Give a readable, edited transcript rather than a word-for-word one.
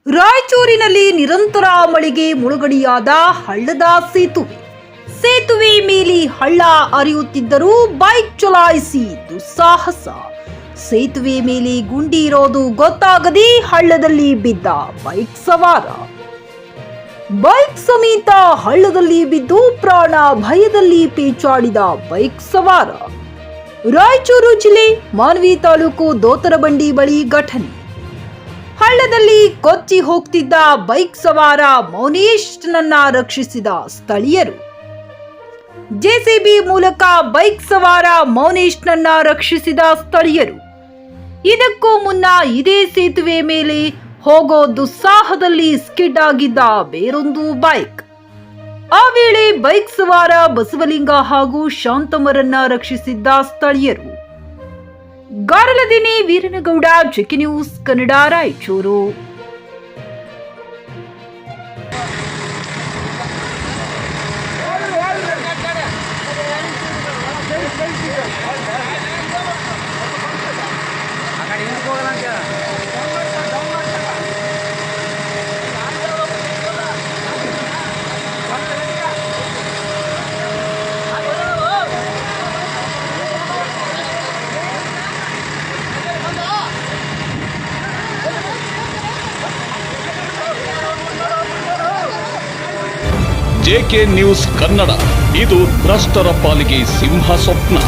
ರಾಯಚೂರಿನಲ್ಲಿ ನಿರಂತರ ಮಳೆಗೆ ಮುಳುಗಡೆಯಾದ ಹಳ್ಳದ ಸೇತುವೆ ಮೇಲೆ ಹಳ್ಳ ಹರಿಯುತ್ತಿದ್ದರೂ ಬೈಕ್ ಚಲಾಯಿಸಿ ದುಸ್ಸಾಹಸ. ಸೇತುವೆ ಮೇಲೆ ಗುಂಡಿ ಇರೋದು ಗೊತ್ತಾಗದೆ ಹಳ್ಳದಲ್ಲಿ ಬಿದ್ದ ಬೈಕ್ ಸವಾರ. ಬೈಕ್ ಸಮೇತ ಹಳ್ಳದಲ್ಲಿ ಬಿದ್ದು ಪ್ರಾಣ ಭಯದಲ್ಲಿ ಪೇಚಾಡಿದ ಬೈಕ್ ಸವಾರ. ರಾಯಚೂರು ಜಿಲ್ಲೆ ಮಾನ್ವಿ ತಾಲೂಕು ದೋತರಬಂಡಿ ಬಳಿ ಘಟನೆ. ಹಳ್ಳದಲ್ಲಿ ಕೊಚ್ಚಿ ಹೋಗ್ತಿದ್ದ ಬೈಕ್ ಸವಾರ ಮೌನೇಶ್ನನ್ನ ರಕ್ಷಿಸಿದ ಸ್ಥಳೀಯರು. ಜೆಸಿಬಿ ಮೂಲಕ ಬೈಕ್ ಸವಾರ ಮೌನೇಶ್ನನ್ನ ರಕ್ಷಿಸಿದ ಸ್ಥಳೀಯರು. ಇದಕ್ಕೂ ಮುನ್ನ ಇದೇ ಸೇತುವೆ ಮೇಲೆ ಹೋಗೋ ದುಸ್ಸಾಹದಲ್ಲಿ ಸ್ಕಿಡ್ ಆಗಿದ್ದ ಬೇರೊಂದು ಬೈಕ್. ಆ ವೇಳೆ ಬೈಕ್ ಸವಾರ ಬಸವಲಿಂಗ ಹಾಗೂ ಶಾಂತಮರನ್ನ ರಕ್ಷಿಸಿದ್ದ ಸ್ಥಳೀಯರು. Garaladinni Veeranagouda, JK news Kannada, Raichur. JK news Kannada, ಇದು ಭ್ರಷ್ಟರ ಪಾಲಿಗೆ ಸಿಂಹ ಸ್ವಪ್ನ.